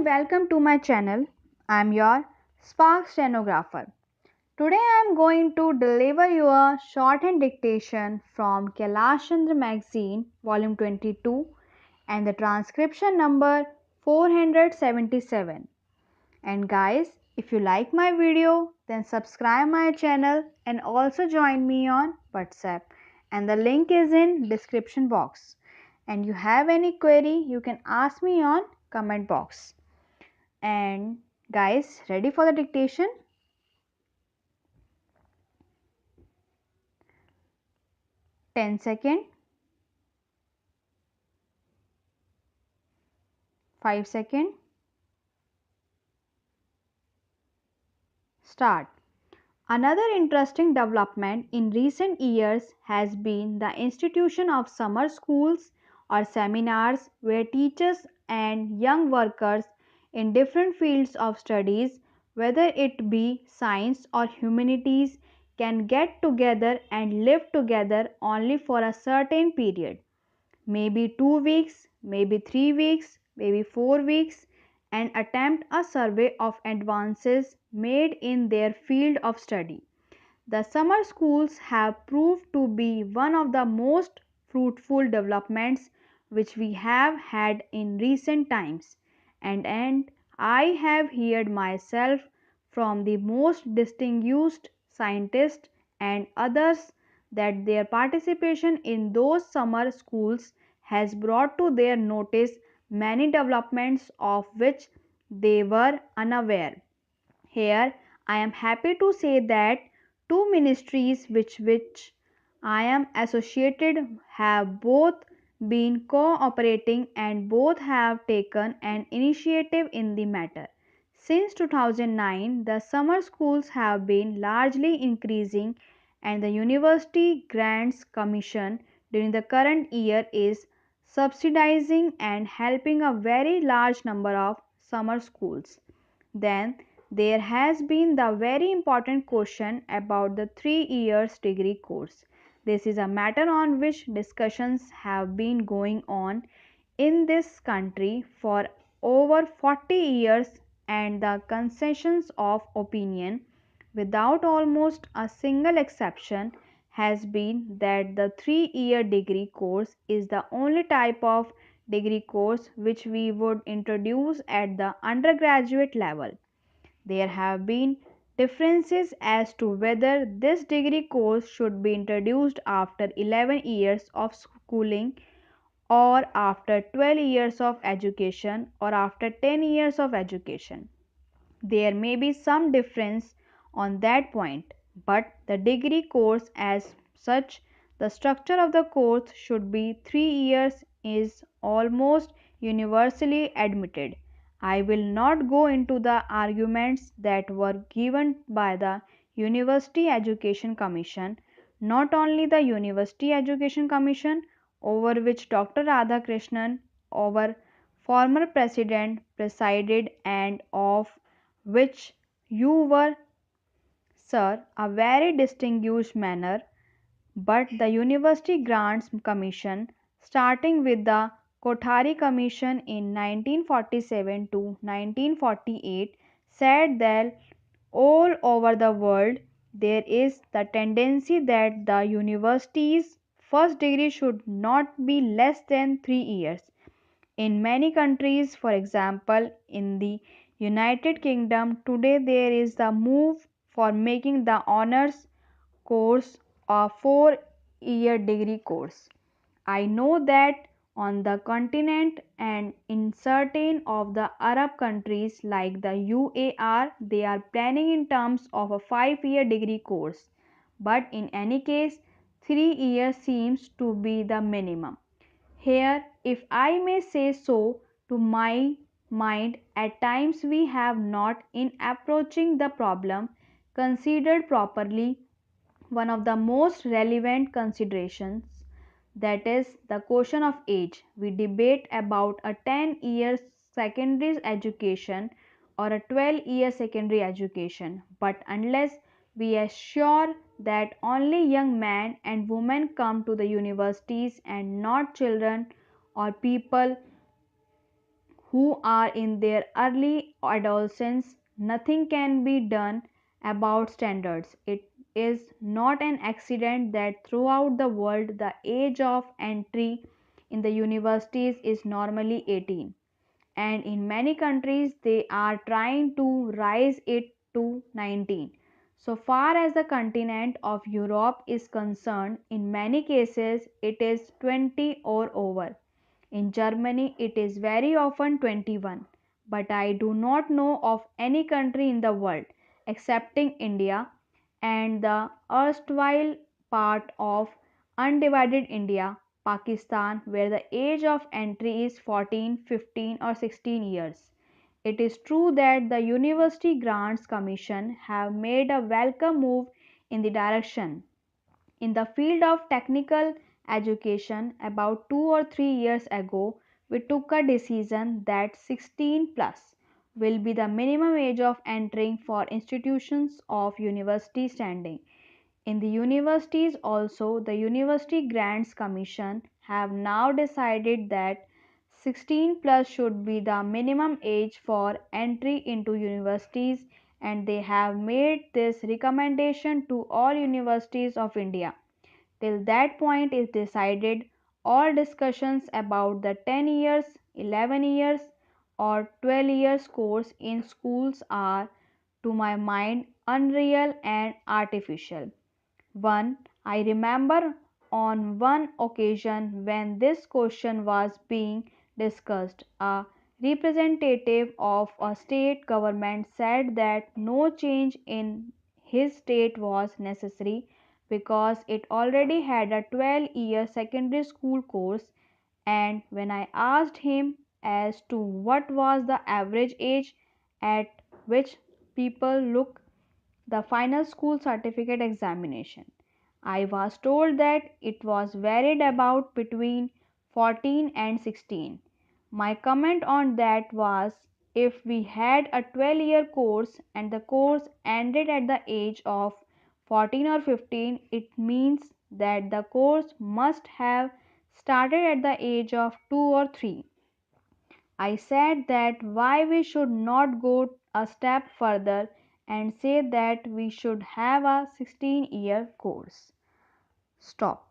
welcome to my channel. I am your SPARX Stenographer. Today I am going to deliver you a shorthand dictation from KAILASH CHANDRA magazine, volume 22, and the transcription number 477. And guys, if you like my video, then subscribe my channel and also join me on WhatsApp. And the link is in description box. And you have any query, you can ask me on comment box. And guys, ready for the dictation? Ten-second, 5-second, start. Another interesting development in recent years has been the institution of summer schools or seminars where teachers and young workers in different fields of studies, whether it be science or humanities, can get together and live together only for a certain period. Maybe 2 weeks, maybe 3 weeks, maybe 4 weeks, and attempt a survey of advances made in their field of study. The summer schools have proved to be one of the most fruitful developments which we have had in recent times, and I have heard myself from the most distinguished scientists and others that their participation in those summer schools has brought to their notice many developments of which they were unaware. Here I am happy to say that two ministries which I am associated have both been cooperating and both have taken an initiative in the matter. Since 2009, the summer schools have been largely increasing, and the University Grants Commission during the current year is subsidizing and helping a very large number of summer schools. Then there has been the very important question about the 3 years degree course. This is a matter on which discussions have been going on in this country for over 40 years, and the consensus of opinion, without almost a single exception, has been that the 3 year degree course is the only type of degree course which we would introduce at the undergraduate level. There have been differences as to whether this degree course should be introduced after 11 years of schooling, or after 12 years of education, or after 10 years of education. There may be some difference on that point, but the degree course as such, the structure of the course should be 3 years, is almost universally admitted. I will not go into the arguments that were given by the University Education Commission, not only the University Education Commission, over which Dr. Radhakrishnan, our former president, presided, and of which you were, sir, a very distinguished manner, but the University Grants Commission, starting with the Kothari Commission in 1947 to 1948, said that all over the world there is the tendency that the university's first degree should not be less than 3 years. In many countries, for example, in the United Kingdom, today there is the move for making the honors course a 4 year degree course. I know that on the continent and in certain of the Arab countries like the UAR, they are planning in terms of a 5 year degree course. But in any case, 3 years seems to be the minimum. Here, if I may say so, to my mind, at times we have not, in approaching the problem, considered properly one of the most relevant considerations, that is the question of age. We debate about a 10 year secondary education or a 12 year secondary education, but unless we are sure that only young men and women come to the universities and not children or people who are in their early adolescence. Nothing can be done about standards. It is not an accident that throughout the world the age of entry in the universities is normally 18, and in many countries they are trying to raise it to 19. So far as the continent of Europe is concerned, in many cases it is 20 or over. In Germany, it is very often 21, but I do not know of any country in the world, excepting India and the erstwhile part of undivided India, Pakistan, where the age of entry is 14, 15, or 16 years. It is true that the University Grants Commission have made a welcome move in the direction. In the field of technical education, about 2 or 3 years ago, we took a decision that 16 plus will be the minimum age of entering for institutions of university standing. In the universities also, the University Grants Commission have now decided that 16 plus should be the minimum age for entry into universities, and they have made this recommendation to all universities of India. Till that point is decided, all discussions about the 10 years, 11 years, or 12 years course in schools are, to my mind, unreal and artificial. 1. I remember on one occasion when this question was being discussed, a representative of a state government said that no change in his state was necessary because it already had a 12-year secondary school course, and when I asked him as to what was the average age at which people look the final school certificate examination, I was told that it was varied about between 14 and 16. My comment on that was, if we had a 12-year course and the course ended at the age of 14 or 15, it means that the course must have started at the age of 2 or 3. I said that why we should not go a step further and say that we should have a 16-year course. Stop.